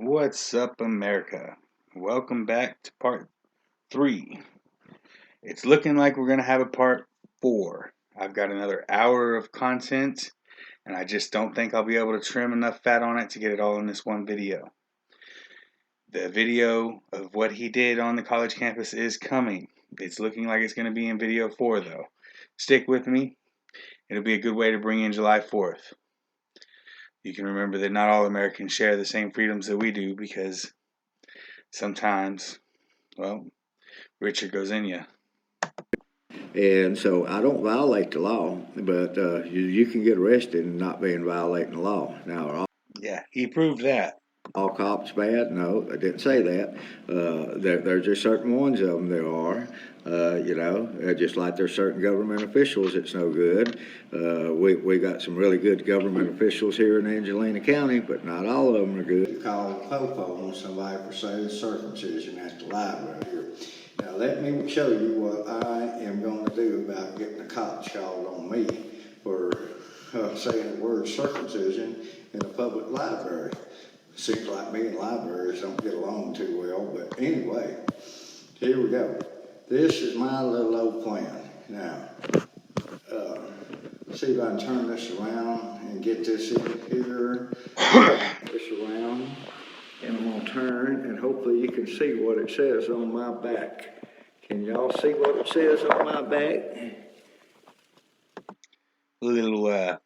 What's up, America? Welcome back to part 3. It's looking like we're going to have a part 4. I've got another hour of content, and I just don't think I'll be able to trim enough fat on it to get it all in this one video. The video of what he did on the college campus is coming. It's looking like it's going to be in video 4, though. Stick with me. It'll be a good way to bring in July 4th. You can remember that not all Americans share the same freedoms that we do, because sometimes, well, Richard goes in you. And so I don't violate the law, but you can get arrested and not being violating the law. Now, Yeah, he proved that. all cops bad? No, I didn't say that. There's just certain ones of them there are. Just like there's certain government officials that's no good. We got some really good government officials here in Angelina County, but not all of them are good. Call Popo on somebody for saying circumcision at the library here. Now let me show you what I am going to do about getting the cops called on me for saying the word circumcision in a public library. Seems like me and libraries don't get along too well, but anyway, here we go. This is my little old plan. Now, see if I can turn this around and get this in here, this around, and I'm gonna turn, and hopefully you can see what it says on my back. Can y'all see what it says on my back? Little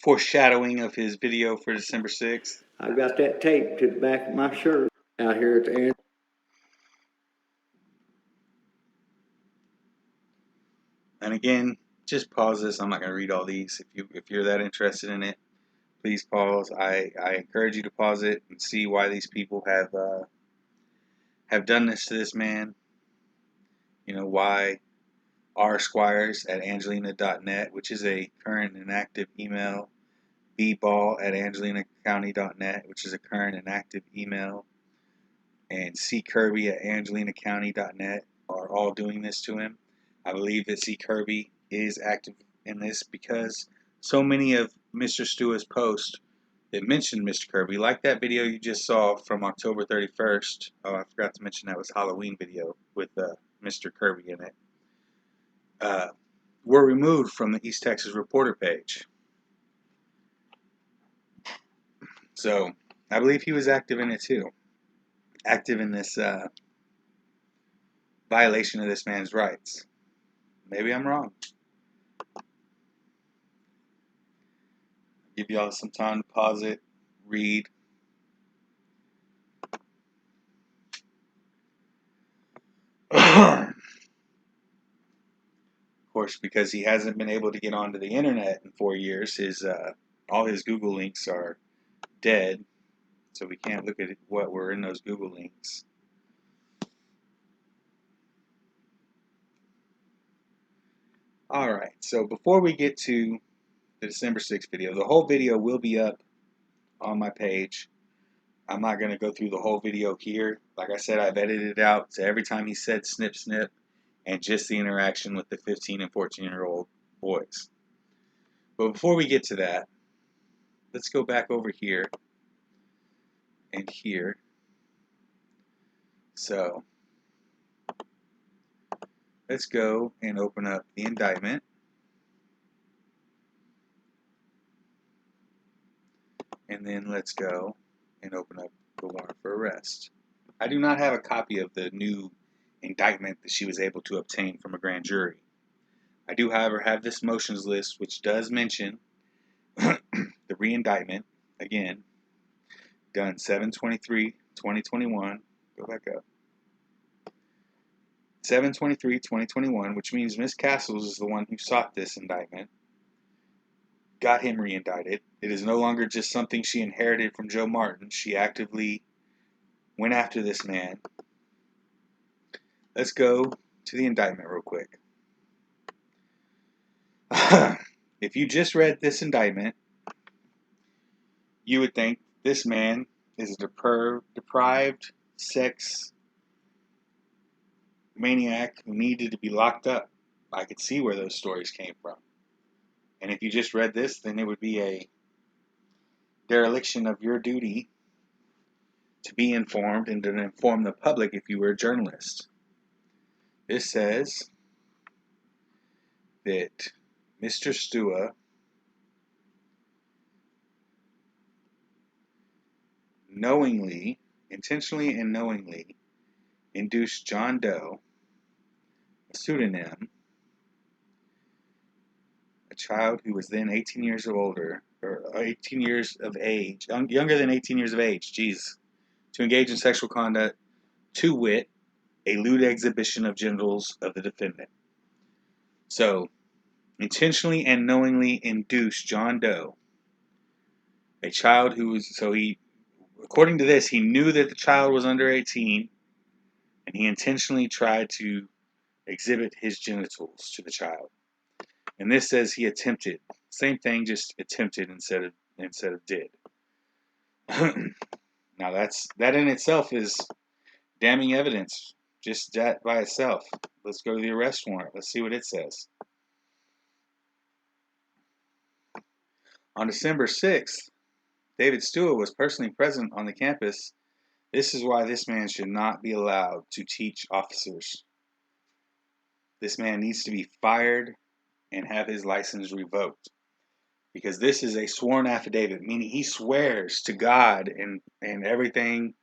foreshadowing of his video for December 6th. I've got that taped to the back of my shirt out here at the end. And again, just pause this. I'm not going to read all these. If you're that interested in it, please pause. I encourage you to pause it and see why these people have done this to this man. You know, why rsquires at angelina.net, which is a current and active email, bball at angelinacounty.net, which is a current and active email, and ckirby at angelinacounty.net are all doing this to him. I believe that ckirby is active in this because so many of Mr. Stua's posts that mentioned Mr. Kirby, like that video you just saw from October 31st. Oh, I forgot to mention that was Halloween video with Mr. Kirby in it. Were removed from the East Texas Reporter page. So I believe he was active in it too. Active in this violation of this man's rights. Maybe I'm wrong. Give y'all some time to pause it, read. Of course, because he hasn't been able to get onto the internet in 4 years, all his Google links are dead, so we can't look at what were in those Google links. Alright, so before we get to the December 6th video, the whole video will be up on my page. I'm not going to go through the whole video here. Like I said, I've edited it out to every time he said snip snip and just the interaction with the 15 and 14-year-old boys. But before we get to that, let's go back over here and here. So let's go and open up the indictment. And then let's go and open up the warrant for arrest. I do not have a copy of the new indictment that she was able to obtain from a grand jury. I do, however, have this motions list, which does mention the re-indictment, again, done 7/23/2021. Go back up. 7/23/2021, which means Ms. Cassels is the one who sought this indictment, got him re-indicted. It is no longer just something she inherited from Joe Martin. She actively went after this man. Let's go to the indictment real quick. If you just read this indictment, you would think this man is a deprived sex maniac who needed to be locked up. I could see where those stories came from. And if you just read this, then it would be a dereliction of your duty to be informed and to inform the public if you were a journalist. This says that Mr. Stua intentionally and knowingly, induced John Doe, a pseudonym, a child who was then 18 years or older, or 18 years of age, younger than 18 years of age, to engage in sexual conduct, to wit, a lewd exhibition of genitals of the defendant. So, intentionally and knowingly induced John Doe, a child who was, according to this, he knew that the child was under 18, and he intentionally tried to exhibit his genitals to the child. And this says he attempted. Same thing, just attempted instead of did. Now that in itself is damning evidence. Just that by itself. Let's go to the arrest warrant. Let's see what it says. On December 6th, David Stua was personally present on the campus. This is why this man should not be allowed to teach officers. This man needs to be fired and have his license revoked. Because this is a sworn affidavit, meaning he swears to God and everything,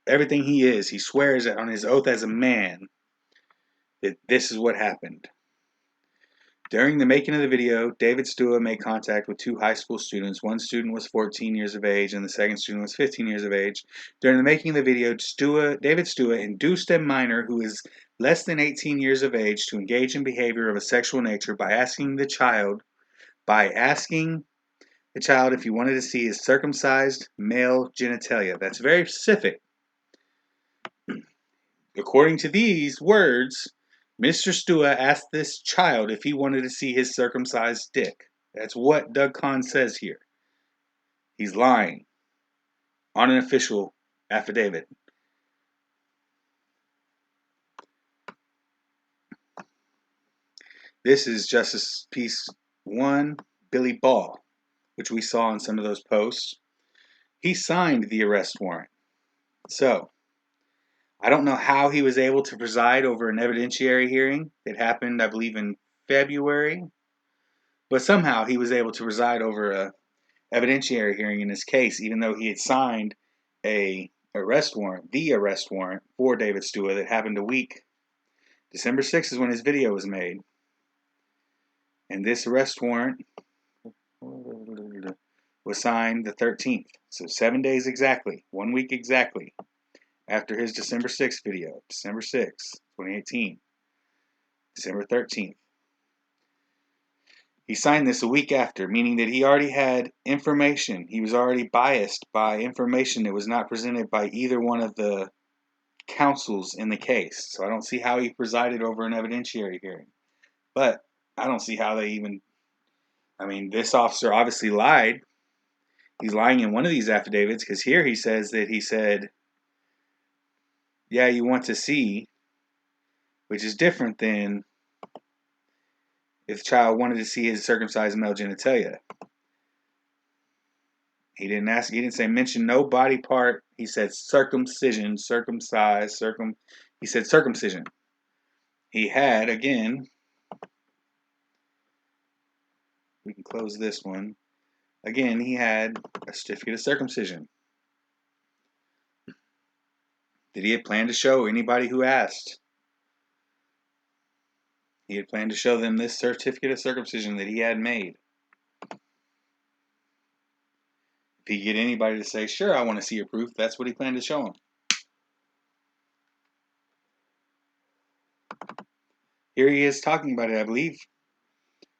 everything he is. He swears on his oath as a man that this is what happened. During the making of the video, David Stua made contact with two high school students. One student was 14 years of age and the second student was 15 years of age. During the making of the video, David Stua induced a minor who is less than 18 years of age to engage in behavior of a sexual nature by asking the child if he wanted to see his circumcised male genitalia. That's very specific. According to these words, Mr. Stua asked this child if he wanted to see his circumcised dick. That's what Doug Kahn says here. He's lying on an official affidavit. This is Justice Peace 1, Billy Ball, which we saw in some of those posts. He signed the arrest warrant. So, I don't know how he was able to preside over an evidentiary hearing that happened, I believe, in February. But somehow he was able to preside over a evidentiary hearing in this case, even though he had signed the arrest warrant for David Stua that happened a week. December 6th is when his video was made. And this arrest warrant was signed the 13th. So 7 days exactly, 1 week exactly, after his December 6th video. December 6th, 2018. December 13th. He signed this a week after, meaning that he already had information. He was already biased by information that was not presented by either one of the counsels in the case. So I don't see how he presided over an evidentiary hearing. But I don't see how this officer obviously lied. He's lying in one of these affidavits because here he says that he said, yeah, you want to see, which is different than if the child wanted to see his circumcised male genitalia. He didn't say mention no body part. He said circumcision, he said circumcision. He had, again, we can close this one. Again, he had a certificate of circumcision that he had planned to show anybody who asked. He had planned to show them this certificate of circumcision that he had made. If he could get anybody to say, sure, I want to see your proof, that's what he planned to show them. Here he is talking about it, I believe,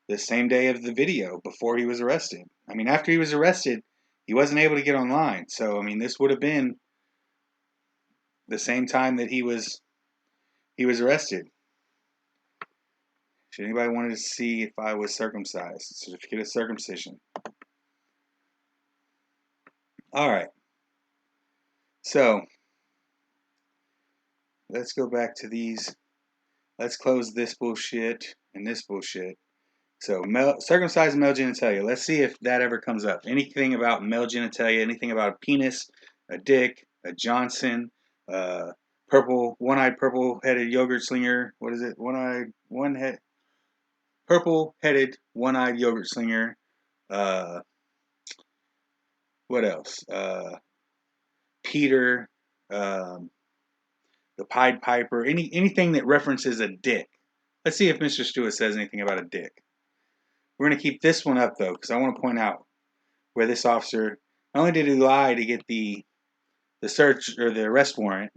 the same day of the video before he was arrested. After he was arrested, he wasn't able to get online. So, this would have been the same time that he was arrested. Should anybody wanted to see if I was circumcised? Certificate of circumcision. All right. So, let's go back to these. Let's close this bullshit and this bullshit. So circumcised male genitalia. Let's see if that ever comes up. Anything about male genitalia, anything about a penis, a dick, a Johnson, one-eyed purple-headed yogurt slinger. What is it? Purple-headed one-eyed yogurt slinger. What else? Peter, the Pied Piper. Anything that references a dick. Let's see if Mr. Stua says anything about a dick. We're going to keep this one up, though, because I want to point out where this officer, not only did he lie to get the search or the arrest warrant,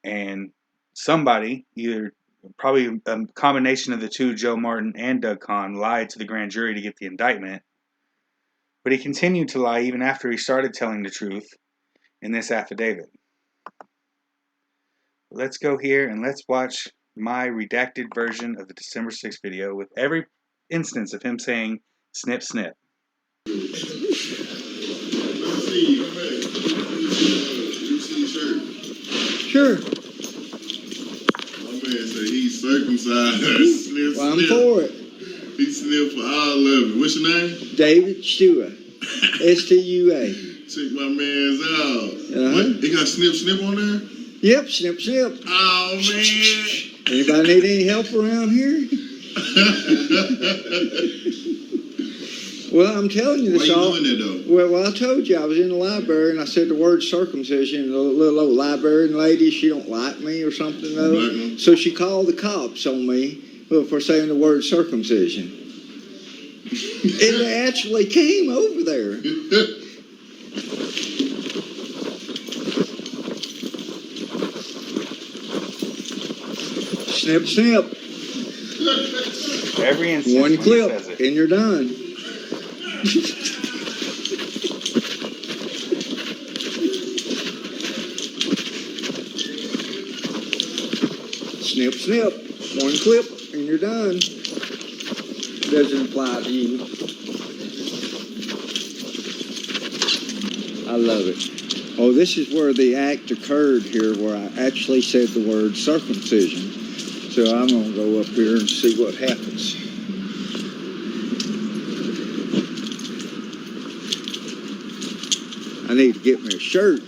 and somebody, probably a combination of the two, Joe Martin and Doug Kahn, lied to the grand jury to get the indictment, but he continued to lie even after he started telling the truth in this affidavit. Let's go here and let's watch my redacted version of the December 6th video with every instance of him saying snip snip. Sure. My man said he's circumcised. Snip, Well, I'm snip. for it. He sniffed for all of it. What's your name? David Stua. S-T-U-A. Check my man's out. Uh-huh. What? He got snip snip on there? Yep, snip, snip. Oh, man. Anybody need any help around here? Well, I'm telling you Why this you all. doing that, though? Well, I told you I was in the library and I said the word circumcision. And the little old librarian lady, she don't like me or something though. Black one? So she called the cops on me for saying the word circumcision. It actually came over there. Snip, snip. Every instance One when he clip, says it. and you're done. Snip, snip. One clip, and you're done. Doesn't apply to you. I love it. Oh, this is where the act occurred here, where I actually said the word circumcision. So I'm going to go up here and see what happens. I need to get me a shirt.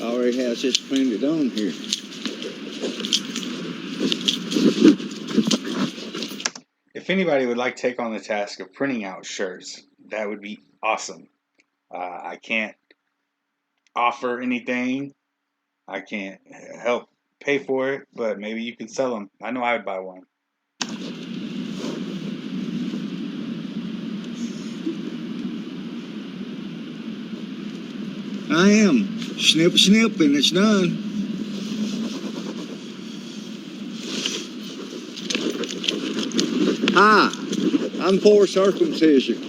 I already has this printed on here. If anybody would like to take on the task of printing out shirts, that would be awesome. I can't offer anything. I can't help pay for it, but maybe you can sell them. I know I would buy one. I am. Snip, snip, and it's done. Hi, I'm for circumcision.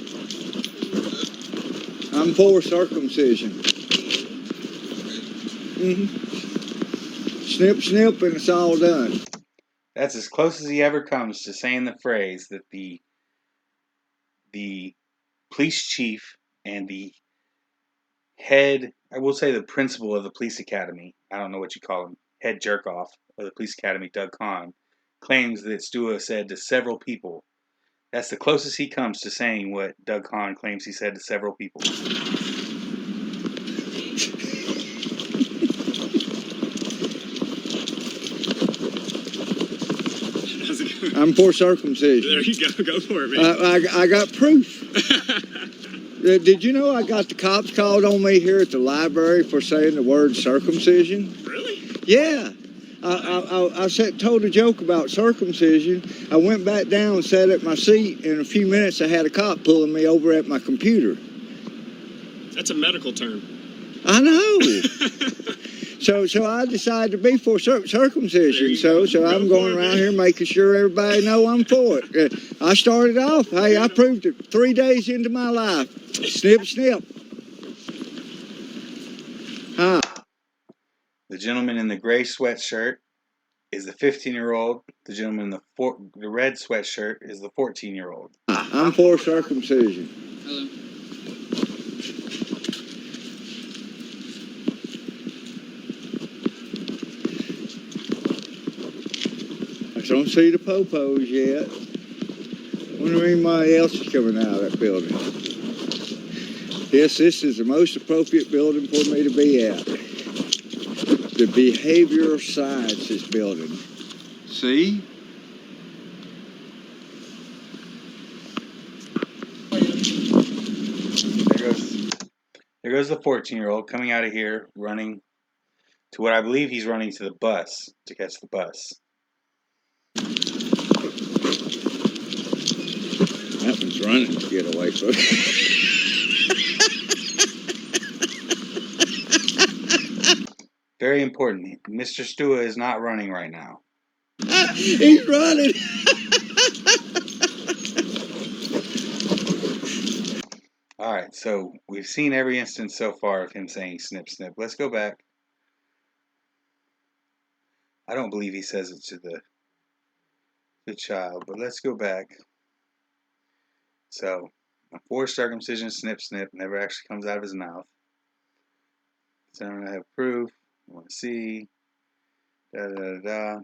I'm for circumcision. Snip, snip, and it's all done. That's as close as he ever comes to saying the phrase that the police chief and the head, I will say the principal of the police academy, I don't know what you call him, head jerk-off of the police academy, Doug Kahn, claims that Stua said to several people. That's the closest he comes to saying what Doug Kahn claims he said to several people. I'm for circumcision. There you go. Go for it, man. I got proof. Did you know I got the cops called on me here at the library for saying the word circumcision? Really? Yeah. I told a joke about circumcision. I went back down and sat at my seat. In a few minutes, I had a cop pulling me over at my computer. That's a medical term. I know. So I decided to be for circumcision. So I'm going around here making sure everybody know I'm for it. I started off, hey, I proved it 3 days into my life. Snip, snip. Hi. The gentleman in the gray sweatshirt is the 15-year-old. The gentleman in the red sweatshirt is the 14-year-old. I'm for circumcision. Hello. I don't see the popos yet. Wonder if anybody else is coming out of that building. Yes, this is the most appropriate building for me to be at. The behavioral sciences building. See? There goes the 14-year-old coming out of here, running to what I believe he's running to the bus to catch the bus. That one's running to get away from it. Very important. Mr. Stua is not running right now. He's running. All right, so we've seen every instance so far of him saying snip, snip. Let's go back. I don't believe he says it to the child, but let's go back. So, a forced circumcision, snip, snip, never actually comes out of his mouth. So I'm going to have proof. I want to see. Da, da, da, da.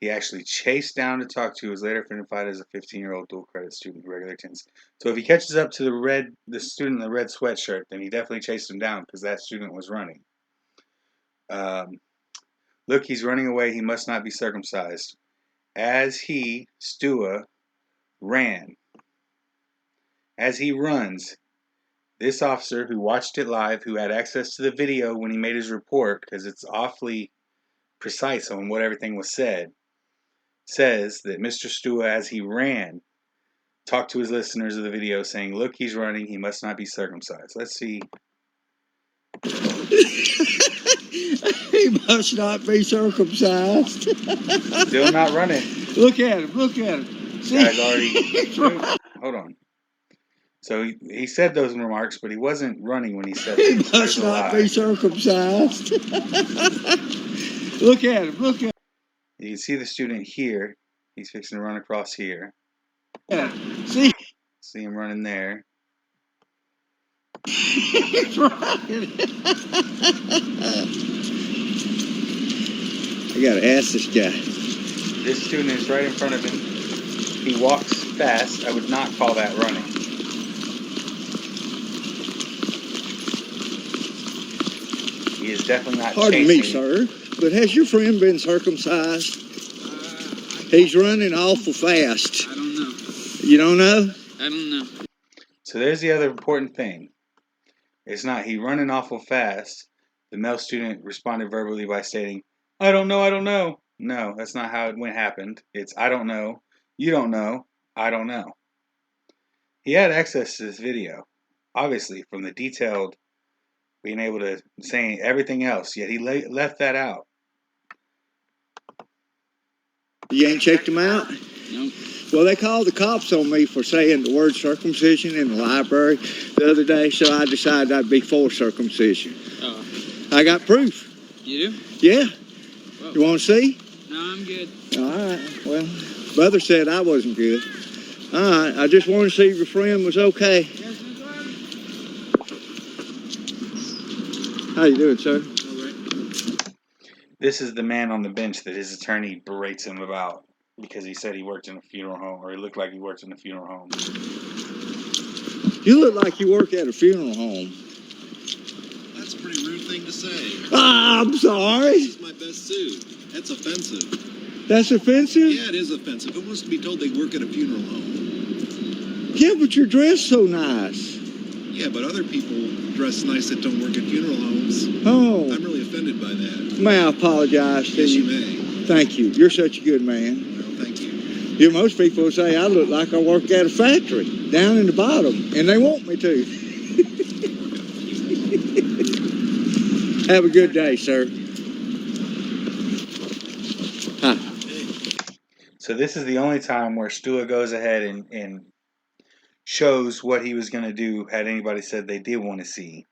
He actually chased down to talk to, was later identified as a 15-year-old dual credit student who regularly attends. So if he catches up to the student in the red sweatshirt, then he definitely chased him down because that student was running. Look, he's running away. He must not be circumcised. As he, Stua, ran. As he runs, this officer who watched it live, who had access to the video when he made his report, because it's awfully precise on what everything was said, says that Mr. Stua, as he ran, talked to his listeners of the video saying, look, he's running, he must not be circumcised. Let's see. He must not be circumcised. Still not running. Look at him, look at him. See? Guy's already... Hold on. So he said those remarks, but he wasn't running when he said He them. must not be circumcised. Look at him, look at him. You can see the student here. He's fixing to run across here. Yeah. See? See him running there. He's running. I gotta ask this guy. This student is right in front of him. He walks fast. I would not call that running. He is definitely not Pardon chasing. me, sir, but has your friend been circumcised? He's running awful fast. I don't know. You don't know? I don't know. So there's the other important thing. It's not he running awful fast. The male student responded verbally by stating, I don't know, I don't know. No, that's not how it happened. It's I don't know, you don't know, I don't know. He had access to this video, obviously, from the detailed being able to say everything else, yet he left that out. You ain't checked him out? Nope. Well, they called the cops on me for saying the word circumcision in the library the other day, so I decided I'd be for circumcision. Oh. I got proof. You do? Yeah. Whoa. You want to see? No, I'm good. All right. Well, brother said I wasn't good. All right. I just wanted to see if your friend was okay. Yes, Miss Harvey. How you doing, sir? All right. This is the man on the bench that his attorney berates him about because he said he worked in a funeral home, or he looked like he worked in a funeral home. You look like you work at a funeral home. That's a pretty rude thing to say. Ah, I'm sorry. This is my best suit. That's offensive. That's offensive? Yeah, it is offensive. Who wants to be told they work at a funeral home? Yeah, but you're dressed so nice. Yeah, but other people dress nice that don't work at funeral homes. Oh, I'm really offended by that. may I apologize to Yes, you you? may. Thank you. You're such a good man. Well, thank you. You know, most people say I look like I work at a factory down in the bottom, and they want me to. Have a good day, sir. Hi. So this is the only time where Stua goes ahead and shows what he was going to do had anybody said they did want to see.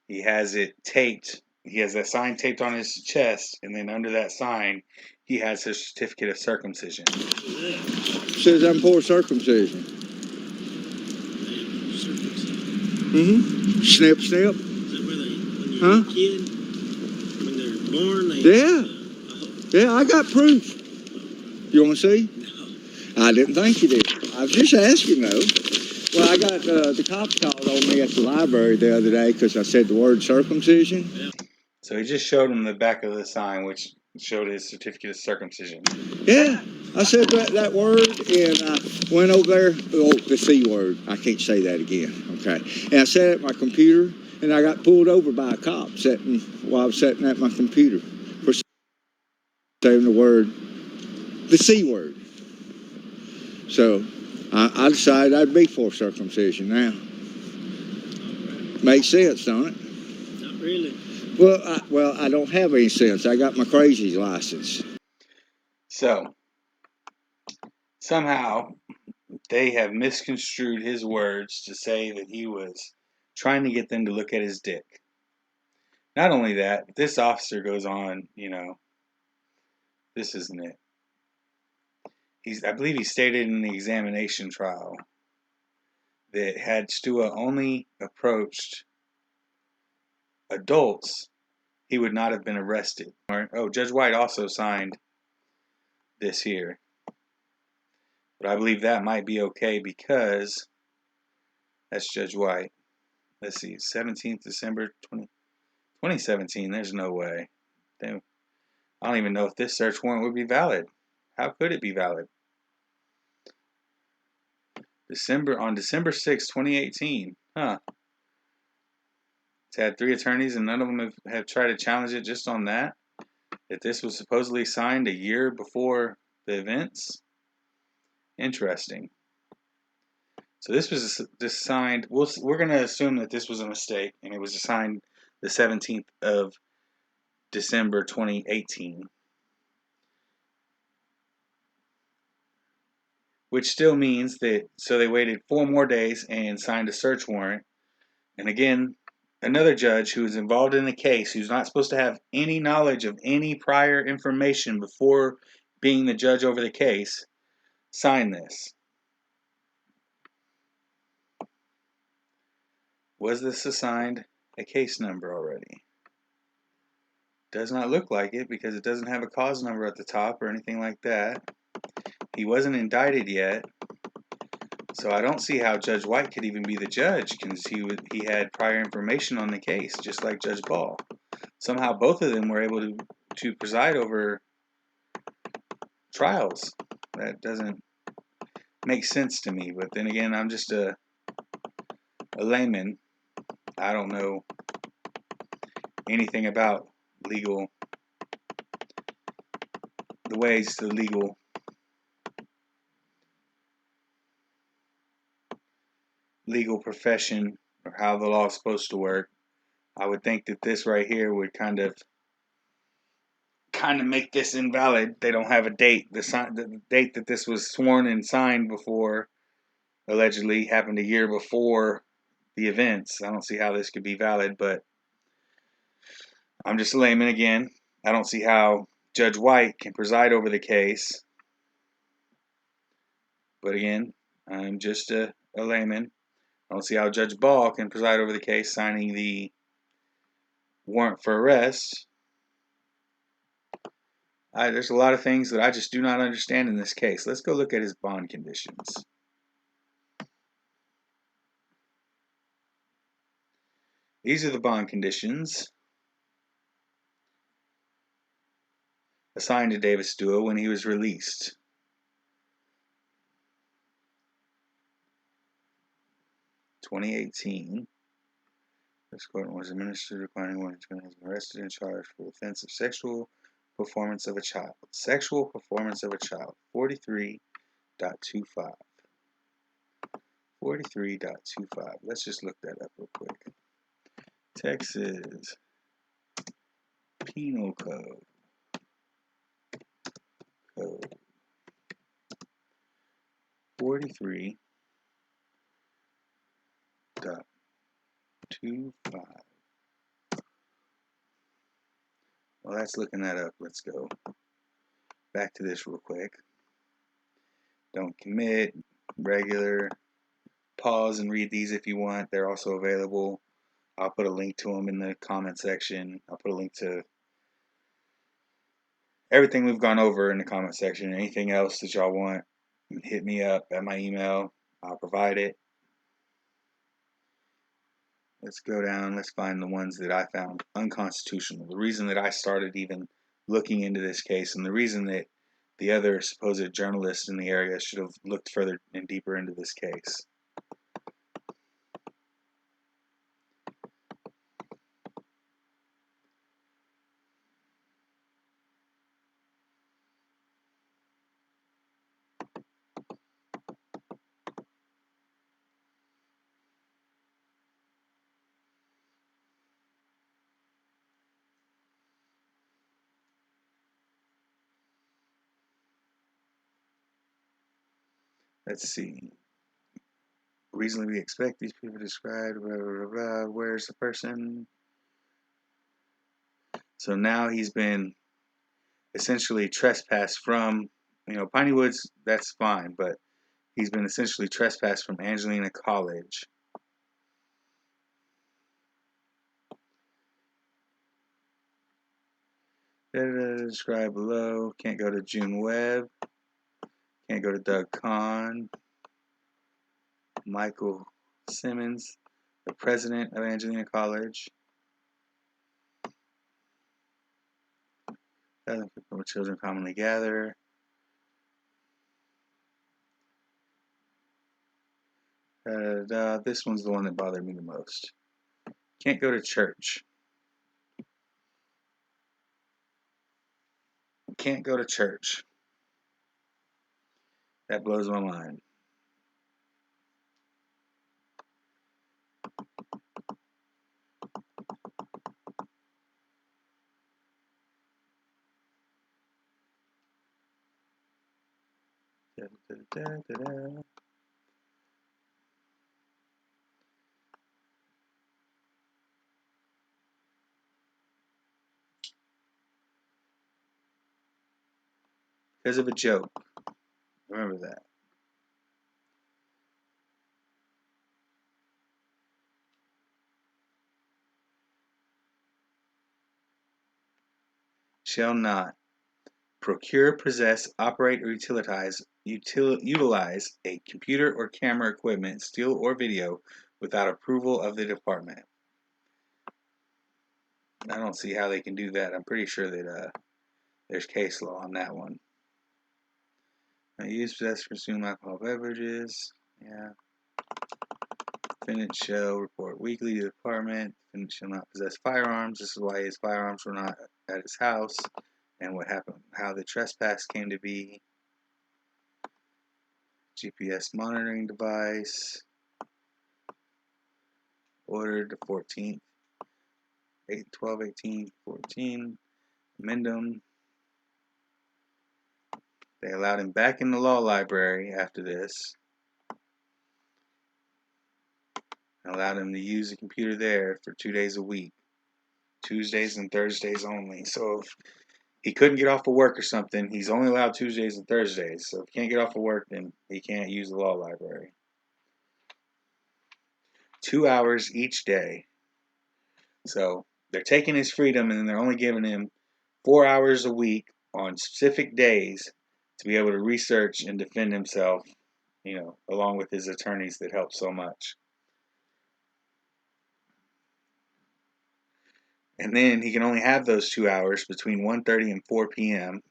He has it taped. He has that sign taped on his chest, and then under that sign, he has his certificate of circumcision. Says I'm for circumcision. Mm-hmm. Snip, snip. Is that where they, when you're Huh? a kid, when they're born, they... Yeah. Yeah, I got proof. You want to see? No. I didn't think you did. I was just asking though. Well, I got the cops called on me at the library the other day because I said the word circumcision. So he just showed him the back of the sign, which showed his certificate of circumcision. Yeah, I said that word, and I went over there. Oh, the C word. I can't say that again. Okay. And I sat at my computer, and I got pulled over by a cop while I was sitting at my computer for saying the word, the C word. So I decided I'd be for circumcision now. Makes sense, don't it? Not really. Well, I don't have any sense. I got my crazy license. So somehow they have misconstrued his words to say that he was trying to get them to look at his dick. Not only that, but this officer goes on, this isn't it. I believe he stated in the examination trial that had Stua only approached adults, he would not have been arrested. Oh, Judge White also signed this here. But I believe that might be okay because that's Judge White. Let's see, 17th December 2017. There's no way. I don't even know if this search warrant would be valid. How could it be valid? On December 6, 2018. Huh. It's had 3 attorneys and none of them have tried to challenge it just on that. That this was supposedly signed a year before the events. Interesting. So this was just signed. We're going to assume that this was a mistake and it was signed the 17th of December 2018. Which still means that, so they waited 4 more days and signed a search warrant. And again, another judge who is involved in the case, who's not supposed to have any knowledge of any prior information before being the judge over the case, signed this. Was this assigned a case number already? Does not look like it because it doesn't have a cause number at the top or anything like that. He wasn't indicted yet. So I don't see how Judge White could even be the judge because he had prior information on the case, just like Judge Ball. Somehow both of them were able to preside over trials. That doesn't make sense to me. But then again, I'm just a layman. I don't know anything about the ways the legal profession or how the law is supposed to work. I would think that this right here would kind of make this invalid. They don't have a date. The date that this was sworn and signed before allegedly happened a year before the events. I don't see how this could be valid, but I'm just a layman again. I don't see how Judge White can preside over the case. But again, I'm just a layman. I don't see how Judge Ball can preside over the case signing the warrant for arrest. There's a lot of things that I just do not understand in this case. Let's go look at his bond conditions. These are the bond conditions assigned to David Stua when he was released. (2018). This court was administered requiring one to has been arrested and charged for the offense of sexual performance of a child. Sexual performance of a child. 43.25. 43.25. Let's just look that up real quick. Texas Penal Code. 43.25. Well, that's looking that up. Let's go back to this real quick. Don't commit, regular. Pause and read these if you want. They're also available. I'll put a link to them in the comment section. I'll put a link to everything we've gone over in the comment section. Anything else that y'all want, hit me up at my email. I'll provide it. Let's go down. Let's find the ones that I found unconstitutional. The reason that I started even looking into this case, and the reason that the other supposed journalists in the area should have looked further and deeper into this case. Let's see. Reasonably we expect these people described, blah, blah, blah, blah. Where's the person? So now he's been essentially trespassed from, Piney Woods, that's fine, but he's been essentially trespassed from Angelina College. Described below. Can't go to June Webb. Can't go to Doug Kahn. Michael Simmons, the president of Angelina College. Where children commonly gather. This one's the one that bothered me the most. Can't go to church. Can't go to church. That blows my mind. Because of a joke. Remember that. Shall not procure, possess, operate, or utilize a computer or camera equipment, still or video, without approval of the department. I don't see how they can do that. I'm pretty sure that there's case law on that one. Use, possess, consume alcohol beverages. Yeah. Defendant shall report weekly to the department. Defendant shall not possess firearms. This is why his firearms were not at his house. And what happened, how the trespass came to be. GPS monitoring device. Ordered the 14th. 12/18/14. Amendum. They allowed him back in the law library after this. Allowed him to use the computer there for 2 days a week. Tuesdays and Thursdays only. So if he couldn't get off of work or something, he's only allowed Tuesdays and Thursdays. So if he can't get off of work, then he can't use the law library. 2 hours each day. So they're taking his freedom and they're only giving him 4 hours a week on specific days to be able to research and defend himself, along with his attorneys that help so much. And then he can only have those 2 hours between 1:30 and 4 p.m.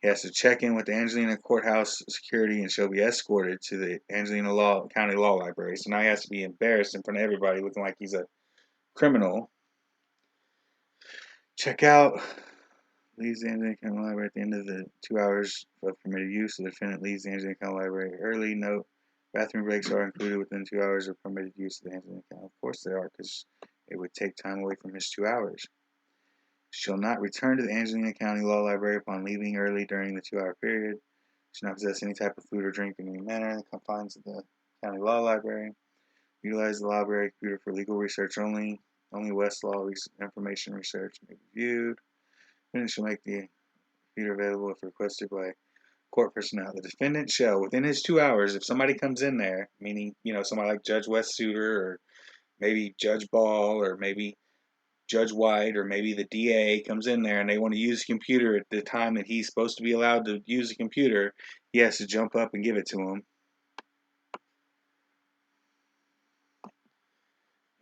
He has to check in with the Angelina Courthouse security and shall be escorted to the Angelina County Law Library. So now he has to be embarrassed in front of everybody looking like he's a criminal. Check out. Leaves the Angelina County Library at the end of the 2 hours of permitted use. The defendant leaves the Angelina County Library early. Note, bathroom breaks are included within 2 hours of permitted use of the Angelina County. Of course they are, because it would take time away from his 2 hours. Shall not return to the Angelina County Law Library upon leaving early during the 2 hour period. Shall not possess any type of food or drink in any manner in the confines of the County Law Library. Utilize the library computer for legal research only. Only Westlaw information research may be viewed. Defendant shall make the computer available if requested by court personnel. The defendant shall, within his 2 hours, if somebody comes in there, meaning, somebody like Judge West Souter or maybe Judge Ball or maybe Judge White or maybe the DA comes in there and they want to use a computer at the time that he's supposed to be allowed to use a computer, he has to jump up and give it to him.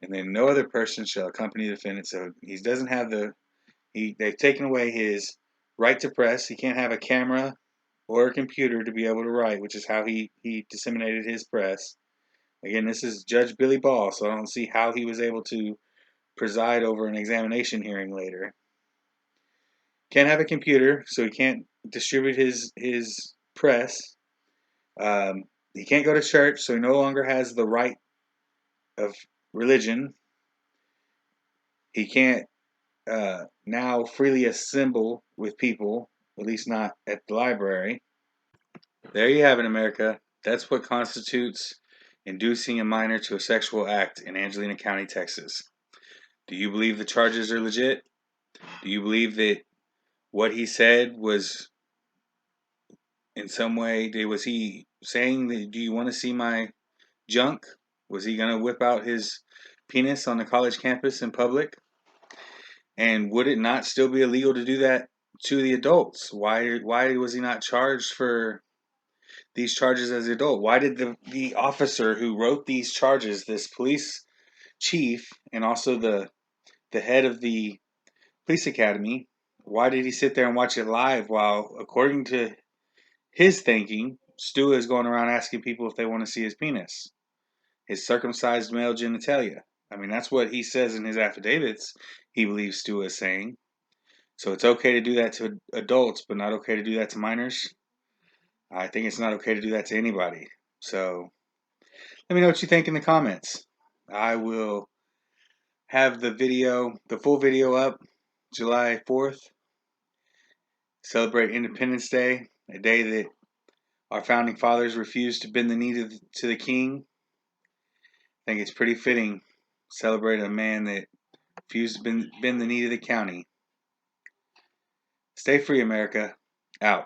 And then no other person shall accompany the defendant. So he doesn't have they've taken away his right to press. He can't have a camera or a computer to be able to write, which is how he disseminated his press. Again, this is Judge Billy Ball, so I don't see how he was able to preside over an examination hearing later. Can't have a computer, so he can't distribute his press. He can't go to church, so he no longer has the right of religion. He can't now freely assemble with people, at least not at the library. There you have it, America. That's what constitutes inducing a minor to a sexual act in Angelina County, Texas. Do you believe the charges are legit? Do you believe that what he said was in some way, was he saying that, do you want to see my junk? Was he going to whip out his penis on the college campus in public? And would it not still be illegal to do that to the adults? Why was he not charged for these charges as an adult? Why did the officer who wrote these charges, this police chief and also the head of the police academy, why did he sit there and watch it live while, according to his thinking, Stua is going around asking people if they want to see his penis, his circumcised male genitalia? I mean, that's what he says in his affidavits. He believes Stua is saying. So it's okay to do that to adults, but not okay to do that to minors? I think it's not okay to do that to anybody. So let me know what you think in the comments. I will have the full video up July 4th. Celebrate Independence Day, a day that our founding fathers refused to bend the knee to the king. I think it's pretty fitting. Celebrate a man that refused to bend the knee to the county. Stay free, America. Out.